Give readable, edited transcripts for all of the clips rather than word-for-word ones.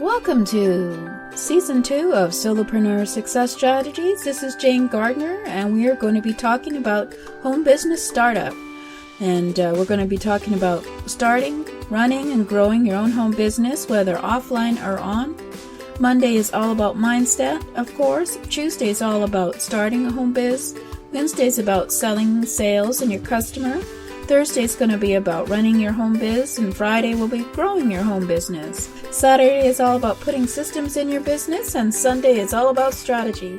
Welcome to Season 2 of Solopreneur Success Strategies. This is Jane Gardner, and we are going to be talking about home business startup. And we're going to be talking about starting, running, and growing your own home business, whether offline or on. Monday is all about mindset, of course. Tuesday is all about starting a home biz. Wednesday is about selling, sales, and your customer. Thursday is going to be about running your home biz, and Friday will be growing your home business. Saturday is all about putting systems in your business, and Sunday is all about strategy.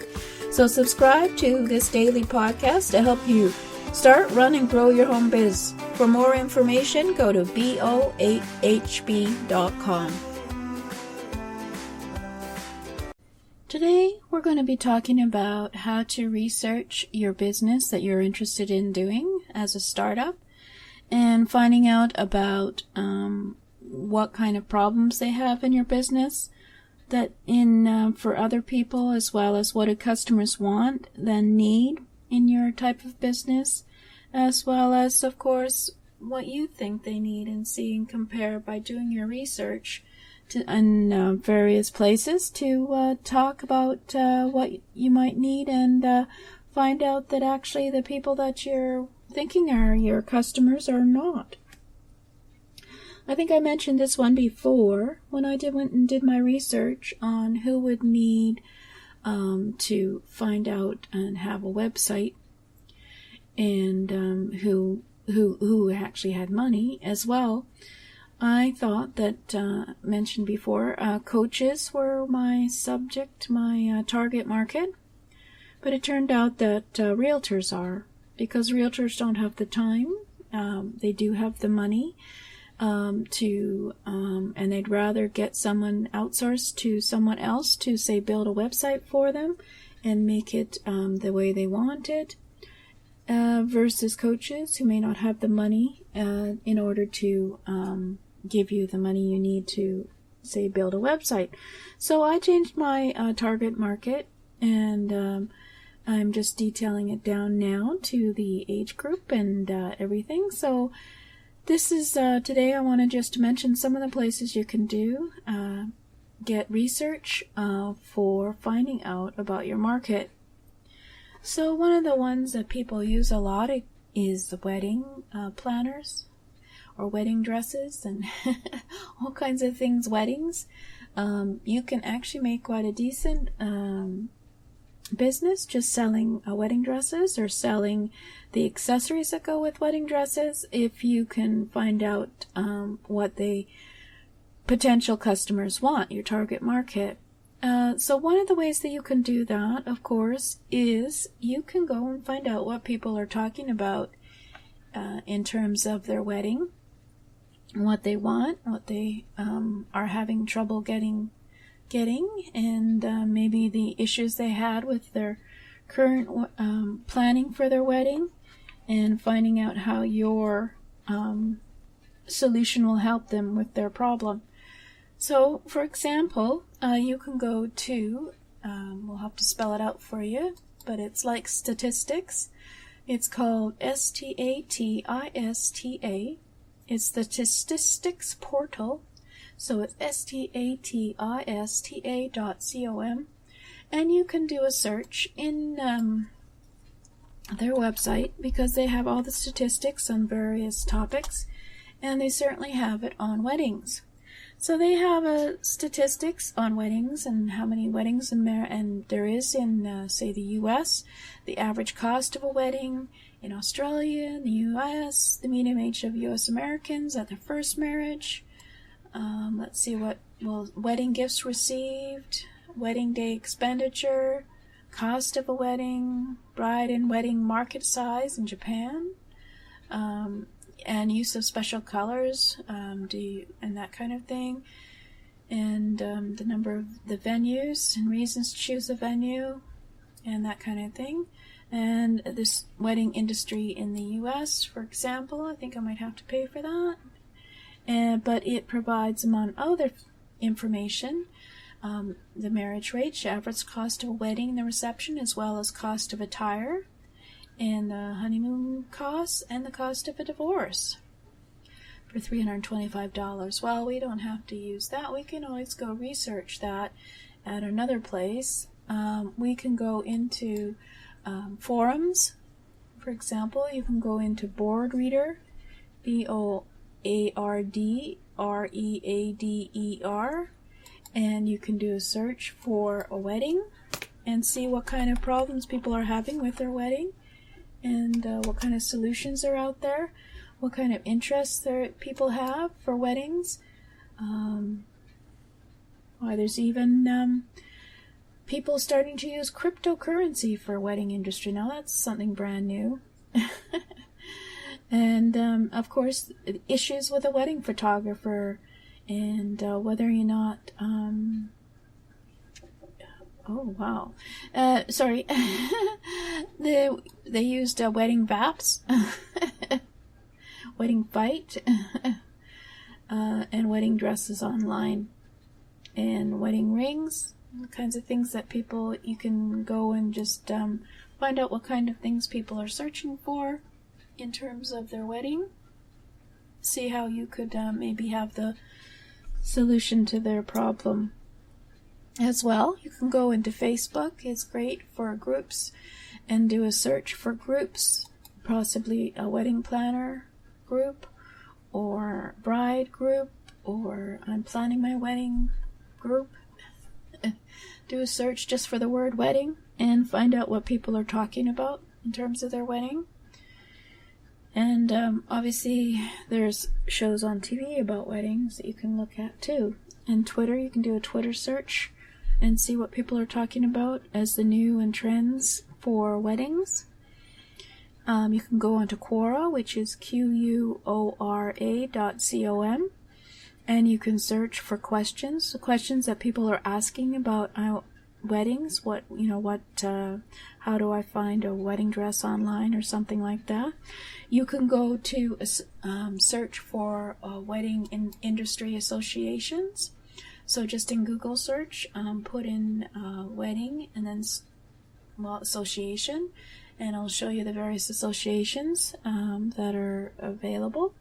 So subscribe to this daily podcast to help you start, run, and grow your home biz. For more information, go to bo8hb.com. Today, we're going to be talking about how to research your business that you're interested in doing as a startup, and finding out about what kind of problems they have in your business that for other people, as well as what do customers want, then need in your type of business, as well as, of course, what you think they need, and see and compare by doing your research in various places to talk about what you might need, and find out that actually the people that you're thinking are your customers are not. I think I mentioned this one before when I went and did my research on who would need to find out and have a website, and who actually had money as well. I thought that, mentioned before, coaches were my subject, my target market, but it turned out that realtors are, because realtors don't have the time. They do have the money and they'd rather get someone outsourced to someone else to, say, build a website for them and make it the way they want it, versus coaches who may not have the money in order to give you the money you need to, say, build a website. So I changed my target market, and I'm just detailing it down now to the age group and everything. So this is today I want to just mention some of the places you can do get research for finding out about your market. So one of the ones that people use a lot is the wedding planners, or wedding dresses, and all kinds of things, weddings. You can actually make quite a decent business just selling wedding dresses, or selling the accessories that go with wedding dresses, if you can find out what the potential customers want, your target market. So one of the ways that you can do that, of course, is you can go and find out what people are talking about in terms of their wedding, what they want, what they are having trouble getting, and maybe the issues they had with their current planning for their wedding, and finding out how your solution will help them with their problem. So, for example, you can go to, we'll have to spell it out for you, but it's like statistics. It's called STATISTA. It's the statistics portal. So it's statista.com, and you can do a search in their website, because they have all the statistics on various topics, and they certainly have it on weddings. So they have statistics on weddings, and how many weddings and there is in, say, the U.S., the average cost of a wedding in Australia, in the U.S., the median age of U.S. Americans at their first marriage. Let's see wedding gifts received, wedding day expenditure, cost of a wedding, bride and wedding market size in Japan, and use of special colors, and that kind of thing, and the number of the venues and reasons to choose a venue, and that kind of thing. And this wedding industry in the U.S., for example, I think I might have to pay for that. But it provides, among other information, the marriage rate, average cost of a wedding, the reception, as well as cost of attire, and the honeymoon costs, and the cost of a divorce. for $325. Well, we don't have to use that. We can always go research that at another place. We can go into forums. For example, you can go into BoardReader, BoardReader, and you can do a search for a wedding and see what kind of problems people are having with their wedding, and what kind of solutions are out there, what kind of interests people have for weddings. There's even people starting to use cryptocurrency for wedding industry. Now that's something brand new. And of course, issues with a wedding photographer, and whether or not they used wedding VAPs, wedding fight, and wedding dresses online, and wedding rings, all kinds of things that you can go and just find out what kind of things people are searching for in terms of their wedding. See how you could maybe have the solution to their problem. As well, you can go into Facebook. It's great for groups, and do a search for groups, possibly a wedding planner group, or bride group, or I'm planning my wedding group. Do a search just for the word wedding and find out what people are talking about in terms of their wedding. And obviously there's shows on TV about weddings that you can look at too. And Twitter, you can do a Twitter search and see what people are talking about as the new and trends for weddings. You can go onto Quora, which is Quora.com, and you can search for questions, the questions that people are asking about weddings. How do I find a wedding dress online or something like that? You can go to search for wedding industry associations. So just in Google search, put in wedding and then association, and I'll show you the various associations that are available.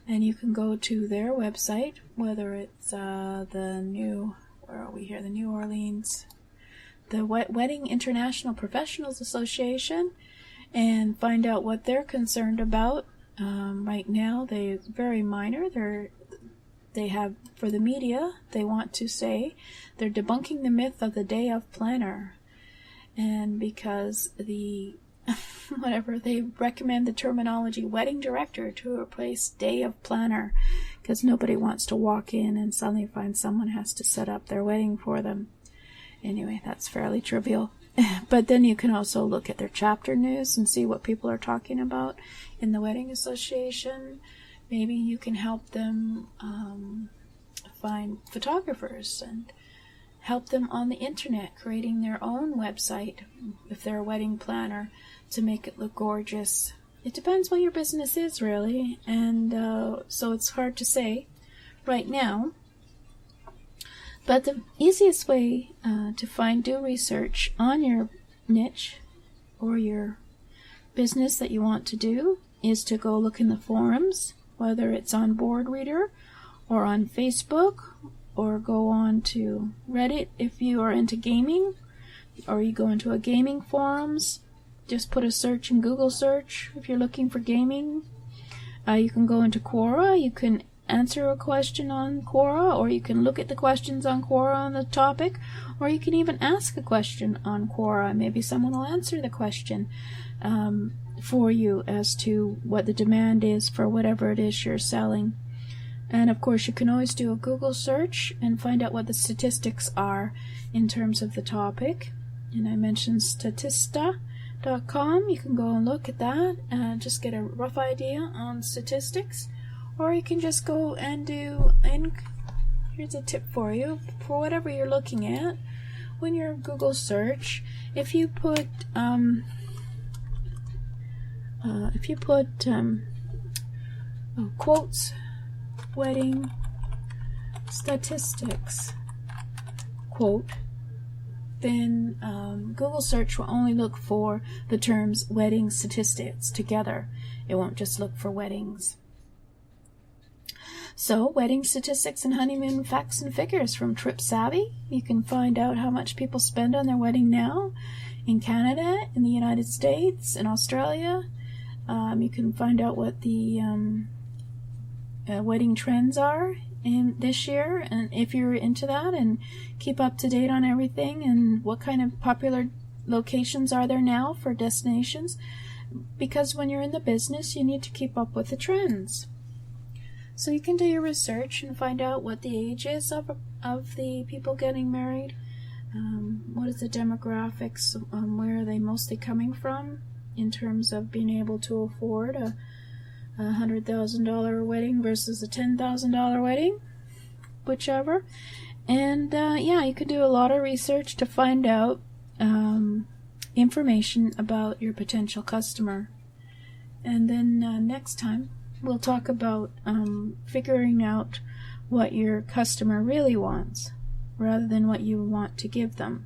And you can go to their website, whether it's the New Orleans, the Wedding International Professionals Association, and find out what they're concerned about. Right now, they're very minor. They have, for the media, they want to say they're debunking the myth of the day of planner. And because they recommend the terminology wedding director to replace day of planner, because nobody wants to walk in and suddenly find someone has to set up their wedding for them. Anyway, that's fairly trivial. But then you can also look at their chapter news and see what people are talking about in the wedding association. Maybe you can help them find photographers and help them on the internet creating their own website if they're a wedding planner to make it look gorgeous. It depends what your business is, really, and so it's hard to say right now. But the easiest way to do research on your niche or your business that you want to do is to go look in the forums, whether it's on BoardReader or on Facebook, or go on to Reddit if you are into gaming, or you go into a gaming forums. Just put a search in Google search if you're looking for gaming. You can go into Quora. You can answer a question on Quora, or you can look at the questions on Quora on the topic, or you can even ask a question on Quora. Maybe someone will answer the question for you as to what the demand is for whatever it is you're selling. And of course, you can always do a Google search and find out what the statistics are in terms of the topic. And I mentioned Statista.com. You can go and look at that and just get a rough idea on statistics. Or you can just go and here's a tip for you, for whatever you're looking at, when you're Google search, if you put quotes, wedding statistics, quote, then Google search will only look for the terms wedding statistics together. It won't just look for weddings. So, wedding statistics and honeymoon facts and figures from Trip Savvy. You can find out how much people spend on their wedding now in Canada, in the United States, in Australia. You can find out what the wedding trends are in this year, and if you're into that, and keep up to date on everything, and what kind of popular locations are there now for destinations, because when you're in the business, you need to keep up with the trends. So you can do your research and find out what the age is of the people getting married, what is the demographics, where are they mostly coming from in terms of being able to afford a $100,000 wedding versus a $10,000 wedding, whichever. And you can do a lot of research to find out information about your potential customer. And then next time we'll talk about figuring out what your customer really wants rather than what you want to give them.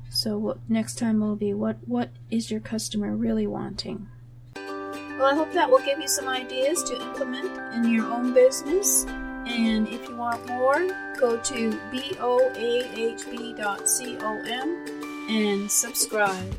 So next time will be what is your customer really wanting? Well, I hope that will give you some ideas to implement in your own business. And if you want more, go to boahb.com and subscribe.